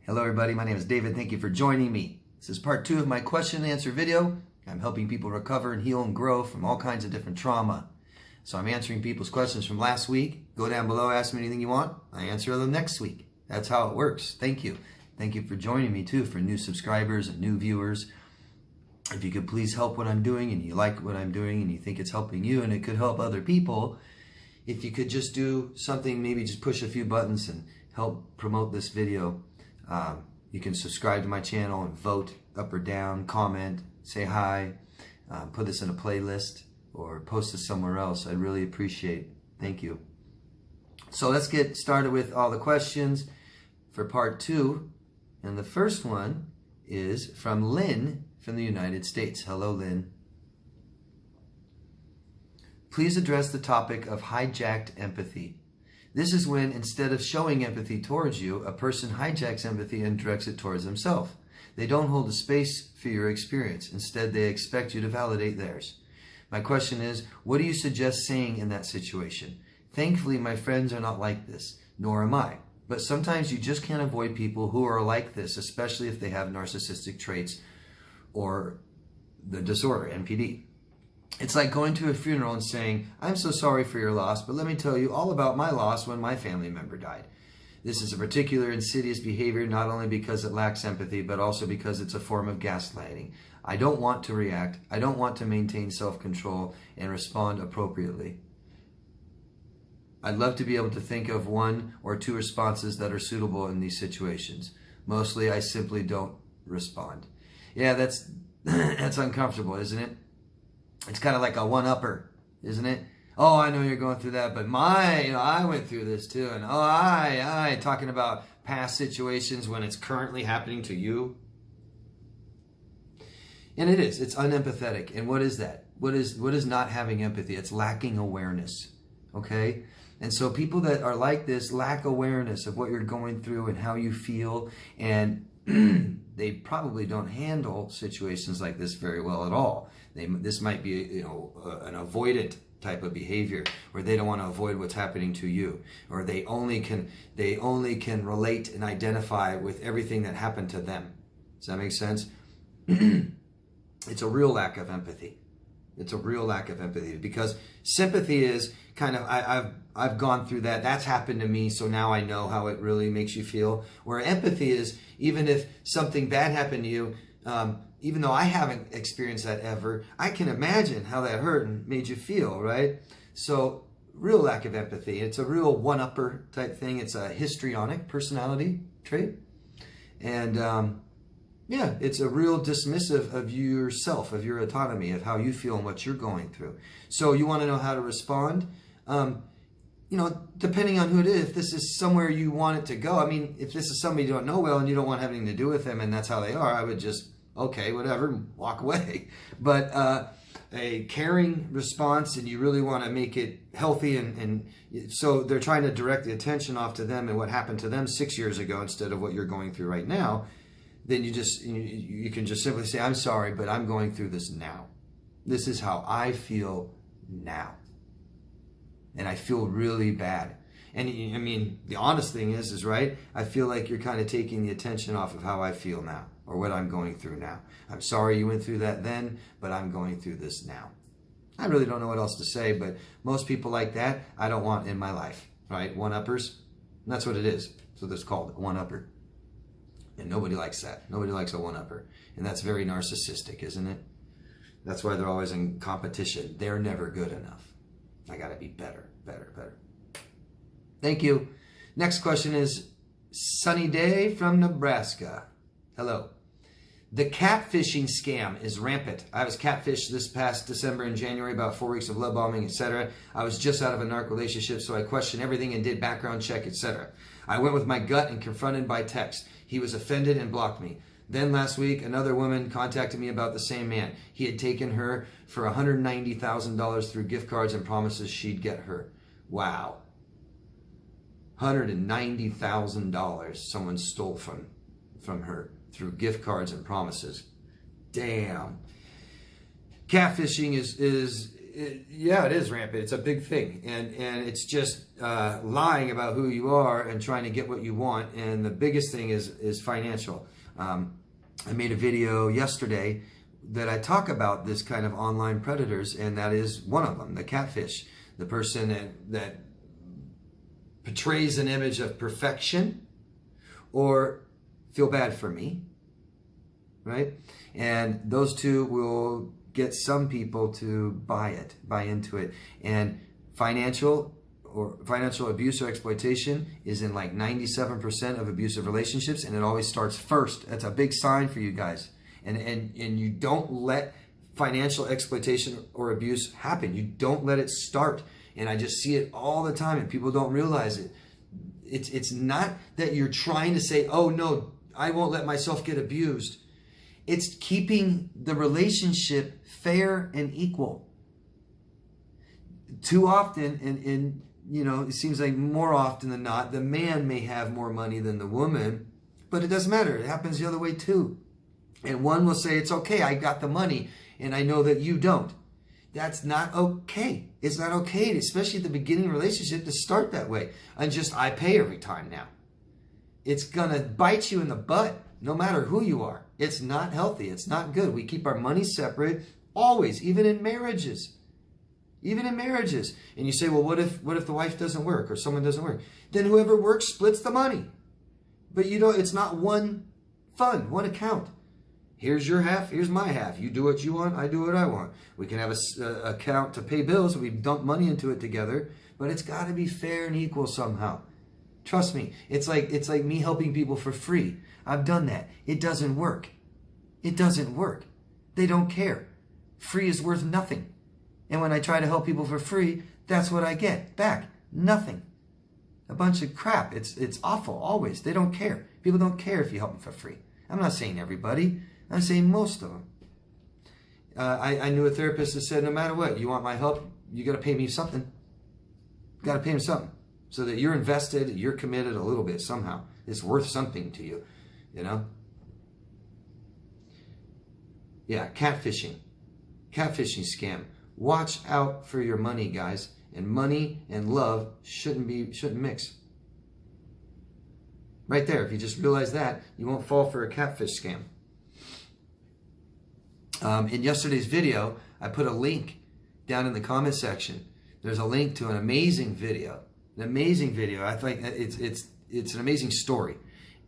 Hello everybody, my name is David. Thank you for joining me. This is part 2 of my question and answer video. I'm helping people recover and heal and grow from all kinds of different trauma. So I'm answering people's questions from last week. Go down below, ask me anything you want. I answer them next week. That's how it works. Thank you. Thank you for joining me too, for new subscribers and new viewers. If you could please help what I'm doing and you like what I'm doing and you think it's helping you and it could help other people, if you could just do something, maybe just push a few buttons and help promote this video. You can subscribe to my channel and vote up or down, comment, say hi, put this in a playlist or post this somewhere else. I'd really appreciate it. Thank you. So let's get started with all the questions for part 2. And the first one is from Lynn from the United States. Hello, Lynn. Please address the topic of hijacked empathy. This is when, instead of showing empathy towards you, a person hijacks empathy and directs it towards themselves. They don't hold a space for your experience. Instead, they expect you to validate theirs. My question is, what do you suggest saying in that situation? Thankfully, my friends are not like this, nor am I. But sometimes you just can't avoid people who are like this, especially if they have narcissistic traits or the disorder, NPD. It's like going to a funeral and saying, I'm so sorry for your loss, but let me tell you all about my loss when my family member died. This is a particular insidious behavior, not only because it lacks empathy, but also because it's a form of gaslighting. I don't want to react. I don't want to maintain self-control and respond appropriately. I'd love to be able to think of 1 or 2 responses that are suitable in these situations. Mostly, I simply don't respond. Yeah, that's uncomfortable, isn't it? It's kind of like a one-upper, isn't it? Oh, I know you're going through that, but I went through this too. And talking about past situations when it's currently happening to you. And it's unempathetic. And what is that? What is not having empathy? It's lacking awareness, okay? And so people that are like this lack awareness of what you're going through and how you feel, and they probably don't handle situations like this very well at all. This might be, an avoidant type of behavior where they don't want to avoid what's happening to you, or they only can relate and identify with everything that happened to them. Does that make sense? It's a real lack of empathy. It's a real lack of empathy, because sympathy is kind of, I've gone through that. That's happened to me, so now I know how it really makes you feel. Where empathy is, even if something bad happened to you, even though I haven't experienced that ever, I can imagine how that hurt and made you feel, right? So, real lack of empathy. It's a real one-upper type thing. It's a histrionic personality trait. And it's a real dismissive of yourself, of your autonomy, of how you feel and what you're going through. So you want to know how to respond? Depending on who it is, if this is somewhere you want it to go. I mean, if this is somebody you don't know well and you don't want anything to do with them and that's how they are, I would just, okay, whatever, walk away. But a caring response, and you really want to make it healthy, and so they're trying to direct the attention off to them and what happened to them 6 years ago instead of what you're going through right now, then you can just simply say, I'm sorry, but I'm going through this now. This is how I feel now. And I feel really bad. And I mean, the honest thing is right, I feel like you're kind of taking the attention off of how I feel now, or what I'm going through now. I'm sorry you went through that then, but I'm going through this now. I really don't know what else to say, but most people like that, I don't want in my life, right? One-uppers, that's what it is. So that's called one-upper. And nobody likes that. Nobody likes a one-upper. And that's very narcissistic, isn't it? That's why they're always in competition. They're never good enough. I gotta be better, better, better. Thank you. Next question is Sunny Day from Nebraska. Hello. The catfishing scam is rampant. I was catfished this past December and January, about 4 weeks of love bombing, etc. I was just out of a narc relationship, so I questioned everything and did background check, etc. I went with my gut and confronted by text. He was offended and blocked me. Then last week, another woman contacted me about the same man. He had taken her for $190,000 through gift cards and promises she'd get her. Wow. $190,000 someone stole from her through gift cards and promises. Damn. Catfishing is Yeah, it is rampant. It's a big thing, and it's just lying about who you are and trying to get what you want. And the biggest thing is financial. I made a video yesterday that I talk about this kind of online predators, and that is one of them, the catfish, the person that portrays an image of perfection or feel bad for me, right? And those two will get some people to buy into it. And financial abuse or exploitation is in like 97% of abusive relationships, and it always starts first. That's a big sign for you guys. And you don't let financial exploitation or abuse happen. You don't let it start. And I just see it all the time, and people don't realize it. It's not that you're trying to say, oh no, I won't let myself get abused. It's keeping the relationship fair and equal. Too often, and you know, it seems like more often than not, the man may have more money than the woman, but it doesn't matter. It happens the other way too. And one will say, it's okay, I got the money, and I know that you don't. That's not okay. It's not okay, especially at the beginning of a relationship, to start that way. And just, I pay every time now. It's gonna bite you in the butt, no matter who you are. It's not healthy. It's not good. We keep our money separate always, even in marriages. Even in marriages. And you say, well, what if the wife doesn't work or someone doesn't work? Then whoever works splits the money. But you know, it's not one fund, one account. Here's your half, here's my half. You do what you want, I do what I want. We can have an account to pay bills, we dump money into it together, but it's got to be fair and equal somehow. Trust me, it's like me helping people for free. I've done that. It doesn't work. It doesn't work. They don't care. Free is worth nothing. And when I try to help people for free, that's what I get back. Nothing. A bunch of crap. It's awful, always. They don't care. People don't care if you help them for free. I'm not saying everybody. I'm saying most of them. I knew a therapist that said, no matter what, you want my help, you got to pay me something. You got to pay me something. So that you're invested, you're committed a little bit somehow. It's worth something to you, you know? Yeah, catfishing. Catfishing scam. Watch out for your money, guys. And money and love shouldn't mix. Right there, if you just realize that, you won't fall for a catfish scam. In yesterday's video, I put a link down in the comment section. There's a link to an amazing video. An amazing video. I think it's an amazing story.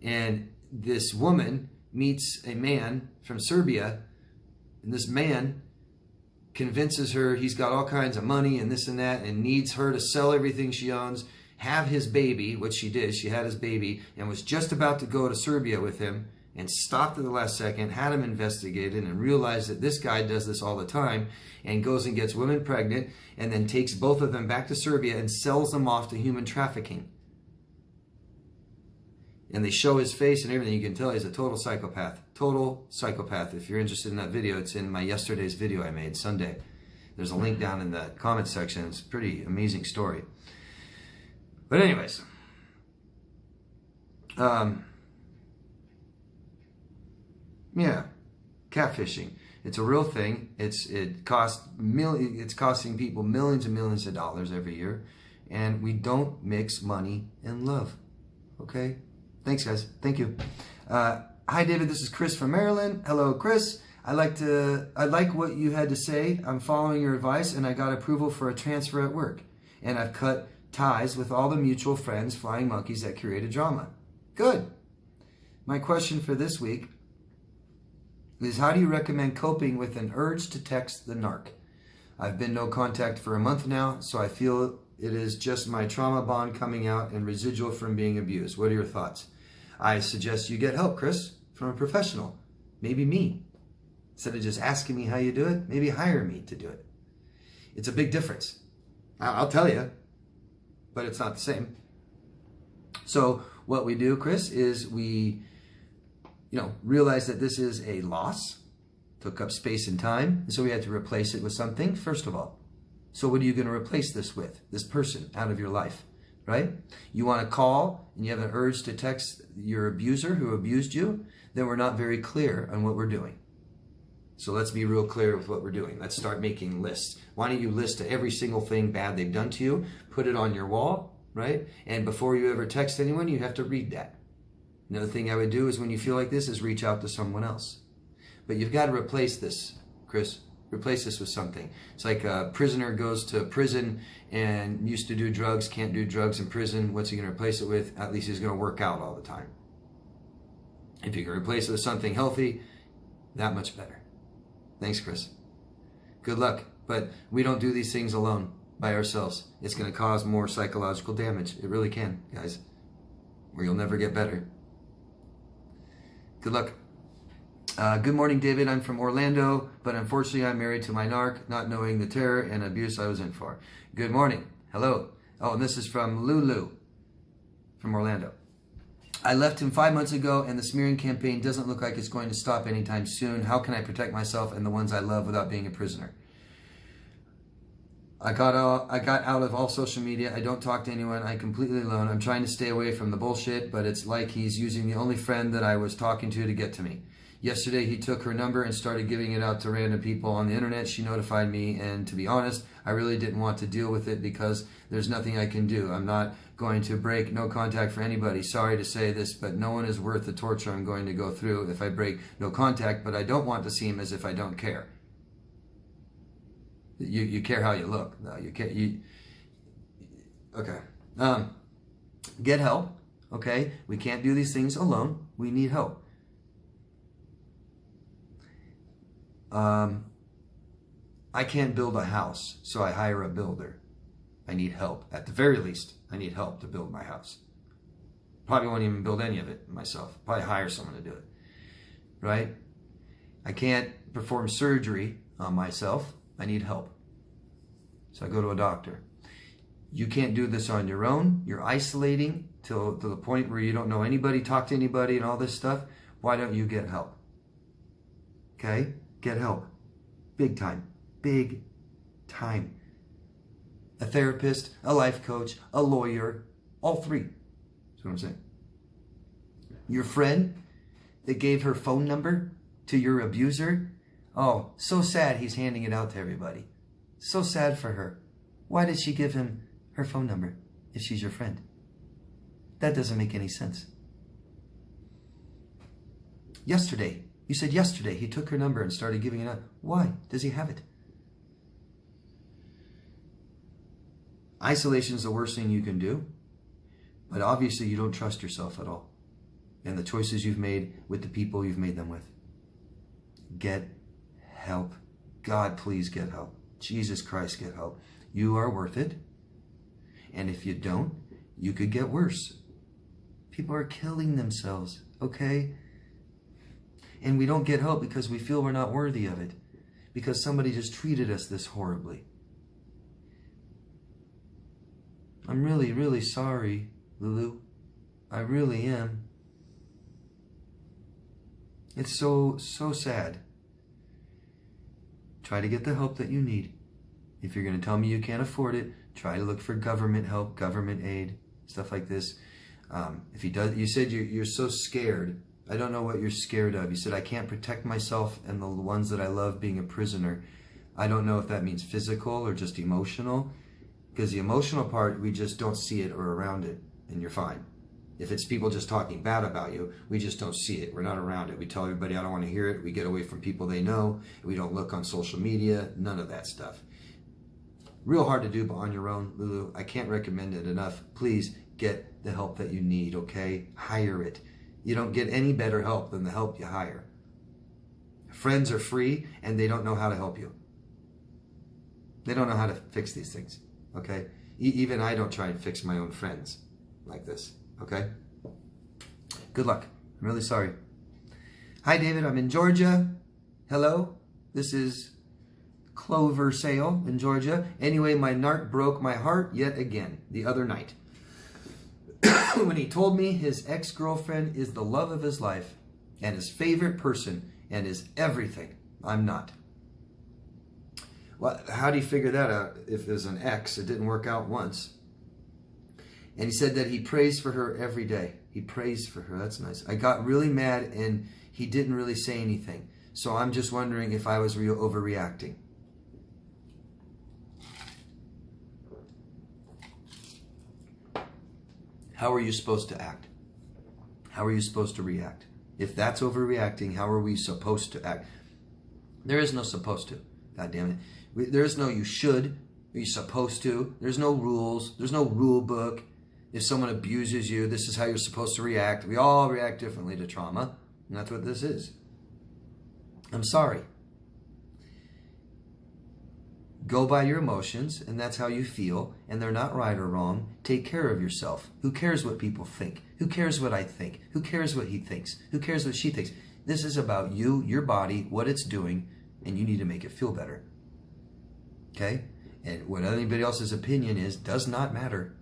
And this woman meets a man from Serbia, and this man convinces her he's got all kinds of money and this and that, and needs her to sell everything she owns, have his baby, which she did. She had his baby and was just about to go to Serbia with him, and stopped at the last second, had him investigated, and realized that this guy does this all the time, and goes and gets women pregnant, and then takes both of them back to Serbia and sells them off to human trafficking. And they show his face and everything. You can tell he's a total psychopath. Total psychopath. If you're interested in that video, it's in my yesterday's video I made, Sunday. There's a link down in the comment section. It's a pretty amazing story. But anyways, yeah, catfishing. It's a real thing. It's costing people millions and millions of dollars every year, and we don't mix money and love. Okay, thanks guys. Thank you. Hi David, this is Chris from Maryland. Hello Chris. I like what you had to say. I'm following your advice, and I got approval for a transfer at work, and I've cut ties with all the mutual friends, flying monkeys that created drama. Good. My question for this week is, how do you recommend coping with an urge to text the narc? I've been no contact for a month now, so I feel it is just my trauma bond coming out and residual from being abused. What are your thoughts? I suggest you get help, Chris, from a professional. Maybe me. Instead of just asking me how you do it, maybe hire me to do it. It's a big difference. I'll tell you, but it's not the same. So what we do, Chris, is we realize that this is a loss, took up space and time, and so we had to replace it with something, first of all. So what are you going to replace this with? This person out of your life, right? You want to call and you have an urge to text your abuser who abused you, then we're not very clear on what we're doing. So let's be real clear with what we're doing. Let's start making lists. Why don't you list every single thing bad they've done to you, put it on your wall, right? And before you ever text anyone, you have to read that. Another thing I would do is when you feel like this is reach out to someone else. But you've got to replace this, Chris. Replace this with something. It's like a prisoner goes to prison and used to do drugs, can't do drugs in prison. What's he going to replace it with? At least he's going to work out all the time. If you can replace it with something healthy, that much better. Thanks, Chris. Good luck. But we don't do these things alone by ourselves. It's going to cause more psychological damage. It really can, guys. Or you'll never get better. Good luck. Good morning, David. I'm from Orlando, but unfortunately I'm married to my narc, not knowing the terror and abuse I was in for. Good morning. Hello. Oh, and this is from Lulu from Orlando. I left him 5 months ago, and the smearing campaign doesn't look like it's going to stop anytime soon. How can I protect myself and the ones I love without being a prisoner? I got out of all social media. I don't talk to anyone. I'm completely alone. I'm trying to stay away from the bullshit, but it's like he's using the only friend that I was talking to get to me. Yesterday, he took her number and started giving it out to random people on the internet. She notified me, and to be honest, I really didn't want to deal with it because there's nothing I can do. I'm not going to break no contact for anybody. Sorry to say this, but no one is worth the torture I'm going to go through if I break no contact, but I don't want to seem as if I don't care. You care how you look. No, you care. Okay. Get help. Okay. We can't do these things alone. We need help. I can't build a house, so I hire a builder. I need help. At the very least, I need help to build my house. Probably won't even build any of it myself. Probably hire someone to do it. Right? I can't perform surgery on myself. I need help. So I go to a doctor. You can't do this on your own. You're isolating to the point where you don't know anybody, talk to anybody, and all this stuff. Why don't you get help? Okay? Get help. Big time. Big time. A therapist, a life coach, a lawyer, all three. That's what I'm saying. Your friend that gave her phone number to your abuser, oh, so sad he's handing it out to everybody. So sad for her. Why did she give him her phone number if she's your friend? That doesn't make any sense. Yesterday, you said yesterday he took her number and started giving it out. Why does he have it? Isolation is the worst thing you can do, but obviously you don't trust yourself at all. And the choices you've made with the people you've made them with. Get help. God, please get help. Jesus Christ, get help. You are worth it. And if you don't, you could get worse. People are killing themselves, okay? And we don't get help because we feel we're not worthy of it. Because somebody just treated us this horribly. I'm really, really sorry, Lulu. I really am. It's so sad. Try to get the help that you need. If you're going to tell me you can't afford it, try to look for government help, government aid, stuff like this. If he does, you said you're so scared. I don't know what you're scared of. You said, I can't protect myself and the ones that I love being a prisoner. I don't know if that means physical or just emotional. Because the emotional part, we just don't see it or around it, and you're fine. If it's people just talking bad about you, we just don't see it. We're not around it. We tell everybody, I don't want to hear it. We get away from people they know. We don't look on social media. None of that stuff. Real hard to do, but on your own, Lulu. I can't recommend it enough. Please get the help that you need, okay? Hire it. You don't get any better help than the help you hire. Friends are free, and they don't know how to help you. They don't know how to fix these things. Okay? Even I don't try and fix my own friends like this. Okay? Good luck. I'm really sorry. Hi, David. I'm in Georgia. Hello. This is Clover Sale in Georgia. Anyway, my narc broke my heart yet again the other night. When he told me his ex-girlfriend is the love of his life and his favorite person and is everything. I'm not. Well, how do you figure that out? If there's an ex, it didn't work out once. And he said that he prays for her every day. He prays for her. That's nice. I got really mad and he didn't really say anything. So I'm just wondering if I was overreacting. How are you supposed to act? How are you supposed to react? If that's overreacting, how are we supposed to act? There is no supposed to. God damn it. There is no you should, or you're supposed to. There's no rules. There's no rule book. If someone abuses you, this is how you're supposed to react. We all react differently to trauma, and that's what this is. I'm sorry. Go by your emotions, and that's how you feel, and they're not right or wrong. Take care of yourself. Who cares what people think? Who cares what I think? Who cares what he thinks? Who cares what she thinks? This is about you, your body, what it's doing, and you need to make it feel better. Okay? And what anybody else's opinion is does not matter.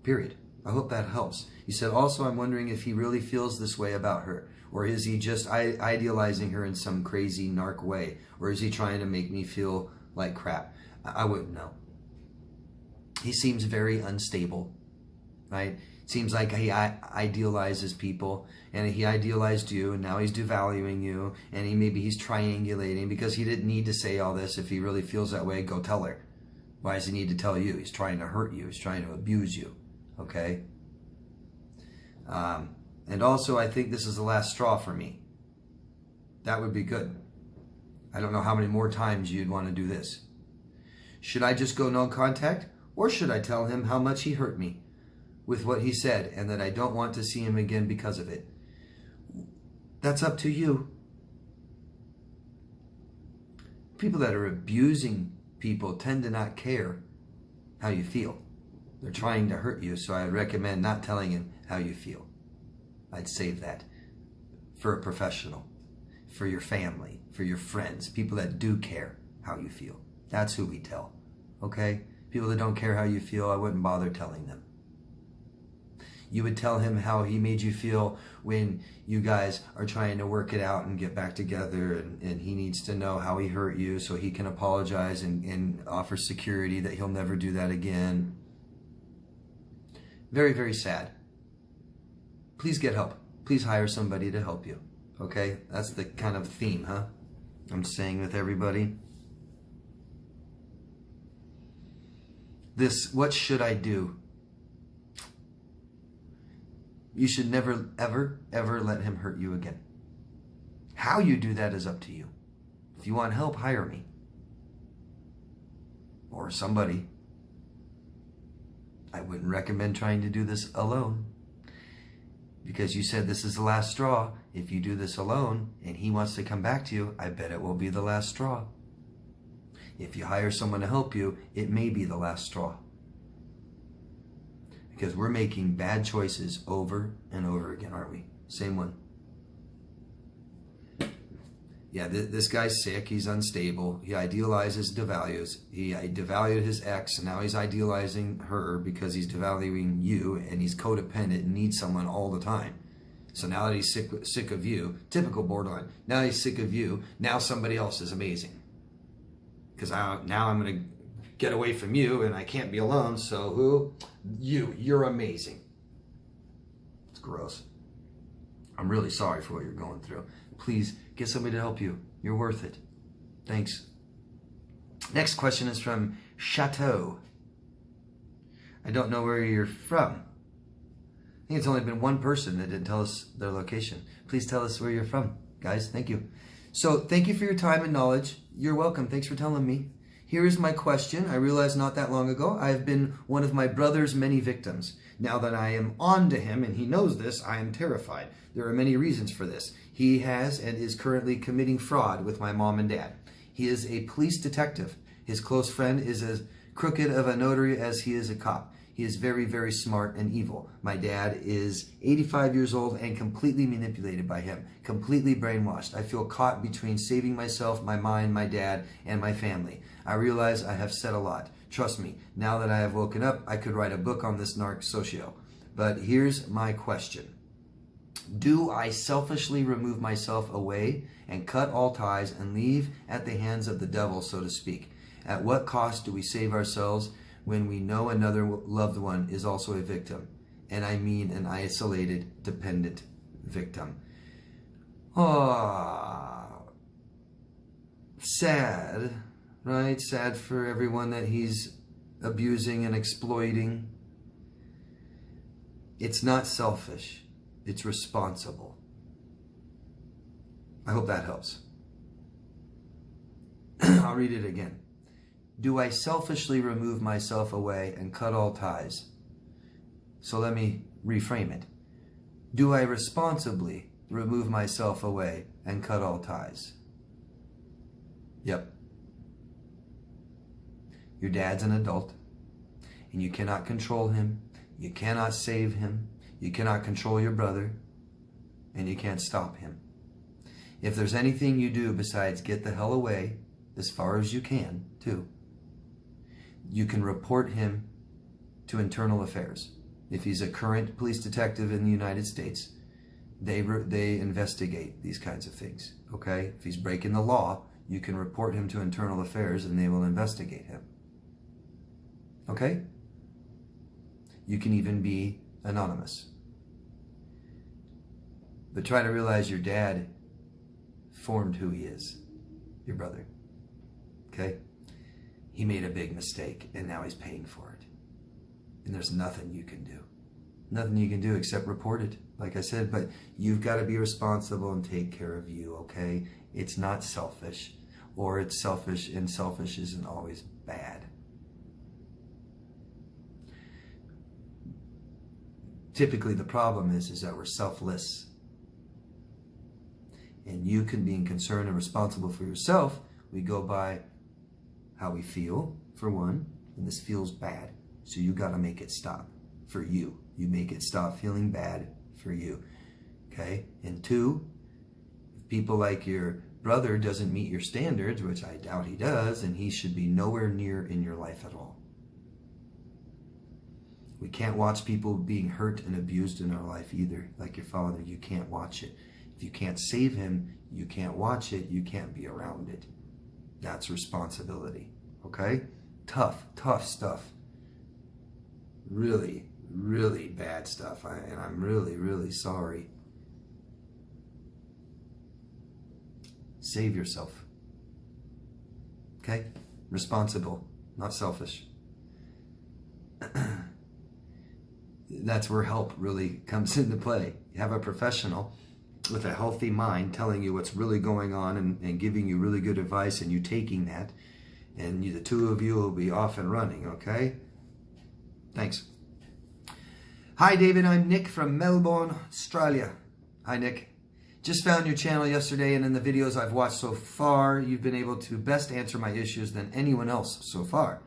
Period. I hope that helps. He said, also, I'm wondering if he really feels this way about her. Or is he just idealizing her in some crazy narc way? Or is he trying to make me feel like crap? I wouldn't know. He seems very unstable, right? Seems like he idealizes people, and he idealized you, and now he's devaluing you, and maybe he's triangulating, because he didn't need to say all this. If he really feels that way, go tell her. Why does he need to tell you? He's trying to hurt you. He's trying to abuse you, okay? And also, I think this is the last straw for me. That would be good. I don't know how many more times you'd want to do this. Should I just go no contact? Or should I tell him how much he hurt me with what he said and that I don't want to see him again because of it? That's up to you. People that are abusing people tend to not care how you feel. They're trying to hurt you, so I recommend not telling him how you feel. I'd save that for a professional, for your family, for your friends, people that do care how you feel. That's who we tell, okay? People that don't care how you feel, I wouldn't bother telling them. You would tell him how he made you feel when you guys are trying to work it out and get back together, and he needs to know how he hurt you so he can apologize and offer security that he'll never do that again. Very, very sad. Please get help. Please hire somebody to help you. Okay? That's the kind of theme, huh? I'm saying with everybody. This, what should I do? You should never, ever, ever let him hurt you again. How you do that is up to you. If you want help, hire me. Or somebody. I wouldn't recommend trying to do this alone. Because you said this is the last straw. If you do this alone and he wants to come back to you, I bet it will be the last straw. If you hire someone to help you, it may be the last straw. Because we're making bad choices over and over again, aren't we? Same one. Yeah, this guy's sick. He's unstable. He idealizes, devalues. He devalued his ex, and now he's idealizing her because he's devaluing you, and he's codependent and needs someone all the time. So now that he's sick of you, typical borderline, now he's sick of you, now somebody else is amazing. Because now I'm going to get away from you, and I can't be alone, so who? You. You're amazing. It's gross. I'm really sorry for what you're going through. Please get somebody to help you. You're worth it. Thanks. Next question is from Chateau. I don't know where you're from. I think it's only been one person that didn't tell us their location. Please tell us where you're from, guys. Thank you. So thank you for your time and knowledge. You're welcome. Thanks for telling me. Here is my question. I realized not that long ago I have been one of my brother's many victims. Now that I am on to him and he knows this, I am terrified. There are many reasons for this. He has and is currently committing fraud with my mom and dad. He is a police detective. His close friend is as crooked of a notary as he is a cop. He is very, very smart and evil. My dad is 85 years old and completely manipulated by him, completely brainwashed. I feel caught between saving myself, my mind, my dad, and my family. I realize I have said a lot. Trust me, now that I have woken up, I could write a book on this narc socio. But here's my question. Do I selfishly remove myself away and cut all ties and leave at the hands of the devil, so to speak? At what cost do we save ourselves when we know another loved one is also a victim? And I mean an isolated, dependent victim. Oh, sad, right? Sad for everyone that he's abusing and exploiting. It's not selfish. It's responsible. I hope that helps. I'll read it again. Do I selfishly remove myself away and cut all ties? So let me reframe it. Do I responsibly remove myself away and cut all ties? Yep. Your dad's an adult, and you cannot control him. You cannot save him. You cannot control your brother, and you can't stop him. If there's anything you do besides get the hell away, as far as you can, too, you can report him to Internal Affairs. If he's a current police detective in the United States, they investigate these kinds of things, okay? If he's breaking the law, you can report him to Internal Affairs and they will investigate him, okay? You can even be anonymous. But try to realize your dad formed who he is, your brother, okay? He made a big mistake and now he's paying for it. And there's nothing you can do. Nothing you can do except report it, like I said, but you've got to be responsible and take care of you, okay? It's not selfish, or it's selfish, and selfish isn't always bad. Typically the problem is that we're selfless. And you can be concerned and responsible for yourself. We go by how we feel, for one, and this feels bad. So you got to make it stop for you. You make it stop feeling bad for you, okay? And two, if people like your brother doesn't meet your standards, which I doubt he does, and he should be nowhere near in your life at all. We can't watch people being hurt and abused in our life either. Like your father, you can't watch it. If you can't save him, you can't watch it, you can't be around it. That's responsibility, okay? Tough, tough stuff. Really, really bad stuff, and I'm really, really sorry. Save yourself, okay? Responsible, not selfish. That's where help really comes into play. You have a professional with a healthy mind telling you what's really going on and giving you really good advice, and you taking that, and the two of you will be off and running, okay? Thanks. Hi, David. I'm Nick from Melbourne, Australia. Hi, Nick. Just found your channel yesterday, and in the videos I've watched so far, you've been able to best answer my issues than anyone else so far.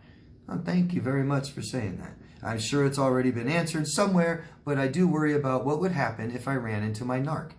Oh, thank you very much for saying that. I'm sure it's already been answered somewhere, but I do worry about what would happen if I ran into my narc,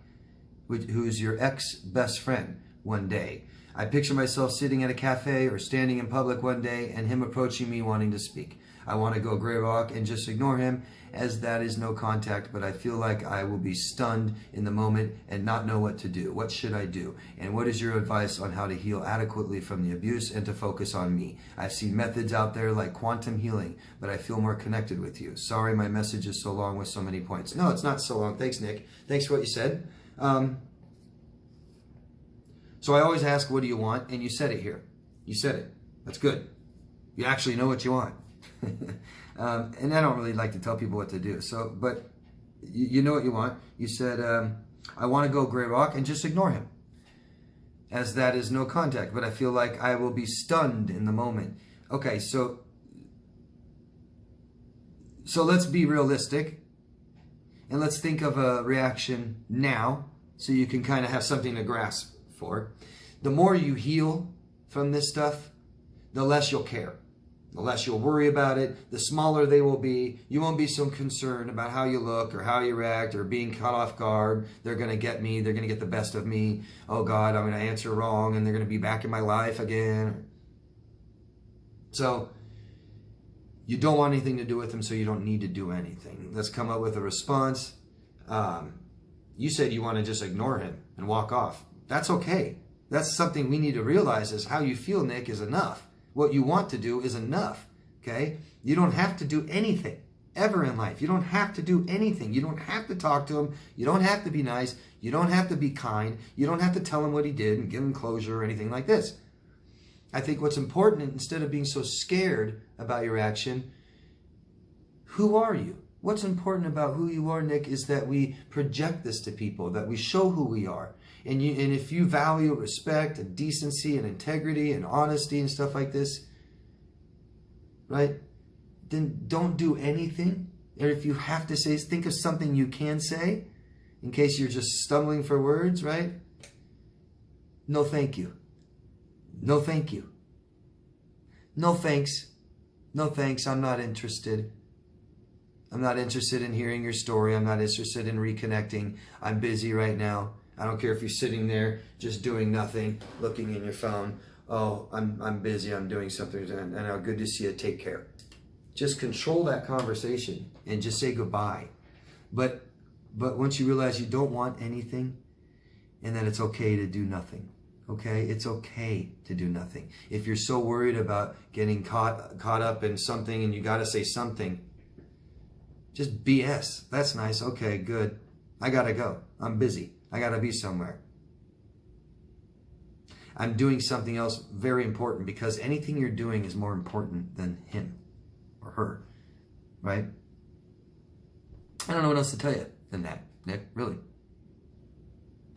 who's your ex-best friend, one day. I picture myself sitting at a cafe or standing in public one day and him approaching me wanting to speak. I want to go gray rock and just ignore him, as that is no contact, but I feel like I will be stunned in the moment and not know what to do. What should I do? And what is your advice on how to heal adequately from the abuse and to focus on me? I've seen methods out there like quantum healing, but I feel more connected with you. Sorry my message is so long with so many points. No, it's not so long. Thanks, Nick. Thanks for what you said. So I always ask, what do you want? And you said it here. You said it. That's good. You actually know what you want. And I don't really like to tell people what to do. So, but you know what you want. You said, I want to go gray rock and just ignore him, as that is no contact, but I feel like I will be stunned in the moment. Okay, so let's be realistic and let's think of a reaction now so you can kind of have something to grasp for. The more you heal from this stuff, the less you'll care. The less you'll worry about it, the smaller they will be. You won't be so concerned about how you look or how you react or being caught off guard. They're going to get me. They're going to get the best of me. Oh God, I'm going to answer wrong and they're going to be back in my life again. So you don't want anything to do with them, so you don't need to do anything. Let's come up with a response. You said you want to just ignore him and walk off. That's okay. That's something we need to realize, is how you feel, Nick, is enough. What you want to do is enough, okay? You don't have to do anything ever in life. You don't have to do anything. You don't have to talk to him. You don't have to be nice. You don't have to be kind. You don't have to tell him what he did and give him closure or anything like this. I think what's important, instead of being so scared about your action, who are you? What's important about who you are, Nick, is that we project this to people, that we show who we are. And if you value respect and decency and integrity and honesty and stuff like this, right, then don't do anything. Or if you have to say, think of something you can say in case you're just stumbling for words, right? No, thank you. No, thank you. No, thanks. No, thanks. I'm not interested. I'm not interested in hearing your story. I'm not interested in reconnecting. I'm busy right now. I don't care if you're sitting there just doing nothing, looking in your phone. Oh, I'm busy. I'm doing something. And good to see you. Take care. Just control that conversation and just say goodbye. But once you realize you don't want anything, and that it's okay to do nothing. Okay? It's okay to do nothing. If you're so worried about getting caught up in something and you got to say something, just BS. That's nice. Okay, good. I got to go. I'm busy. I got to be somewhere. I'm doing something else very important, because anything you're doing is more important than him or her, right? I don't know what else to tell you than that, Nick, really.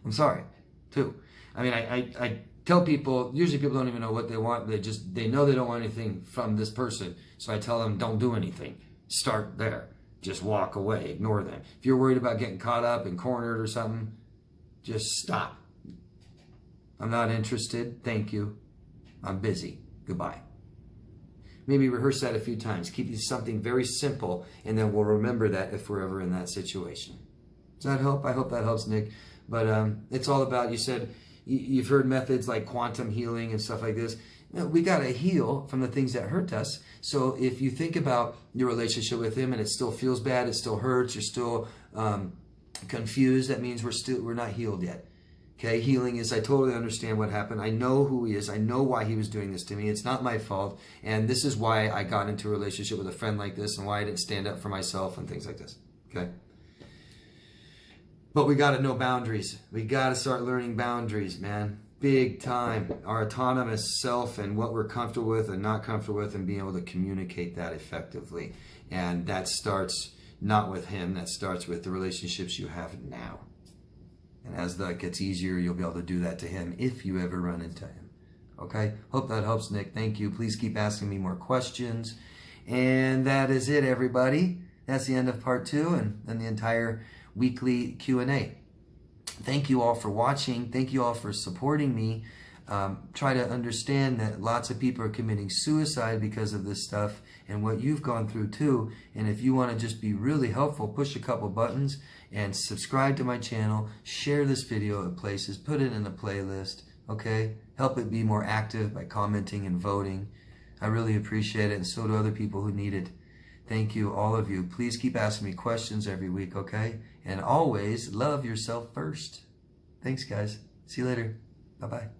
I'm sorry, too. I mean, I tell people, usually people don't even know what they want. They know they don't want anything from this person. So I tell them, don't do anything. Start there. Just walk away. Ignore them. If you're worried about getting caught up and cornered or something, just stop. I'm not interested. Thank you. I'm busy. Goodbye. Maybe rehearse that a few times. Keep something very simple, and then we'll remember that if we're ever in that situation. Does that help? I hope that helps, Nick. But it's all about, you said, you've heard methods like quantum healing and stuff like this. We got to heal from the things that hurt us. So if you think about your relationship with him and it still feels bad, it still hurts, you're still confused, that means we're not healed yet. Okay, healing is, I totally understand what happened. I know who he is. I know why he was doing this to me. It's not my fault. And this is why I got into a relationship with a friend like this, and why I didn't stand up for myself and things like this. Okay. But we got to know boundaries. We got to start learning boundaries, man. Big time. Our autonomous self and what we're comfortable with and not comfortable with, and being able to communicate that effectively. And that starts not with him. That starts with the relationships you have now. And as that gets easier, you'll be able to do that to him if you ever run into him. Okay? Hope that helps, Nick. Thank you. Please keep asking me more questions. And that is it, everybody. That's the end of part 2 and the entire weekly Q&A. Thank you all for watching. Thank you all for supporting me. Try to understand that lots of people are committing suicide because of this stuff and what you've gone through too. And if you want to just be really helpful, push a couple buttons and subscribe to my channel. Share this video at places. Put it in a playlist. Okay? Help it be more active by commenting and voting. I really appreciate it, and so do other people who need it. Thank you, all of you. Please keep asking me questions every week, okay? And always love yourself first. Thanks, guys. See you later. Bye-bye.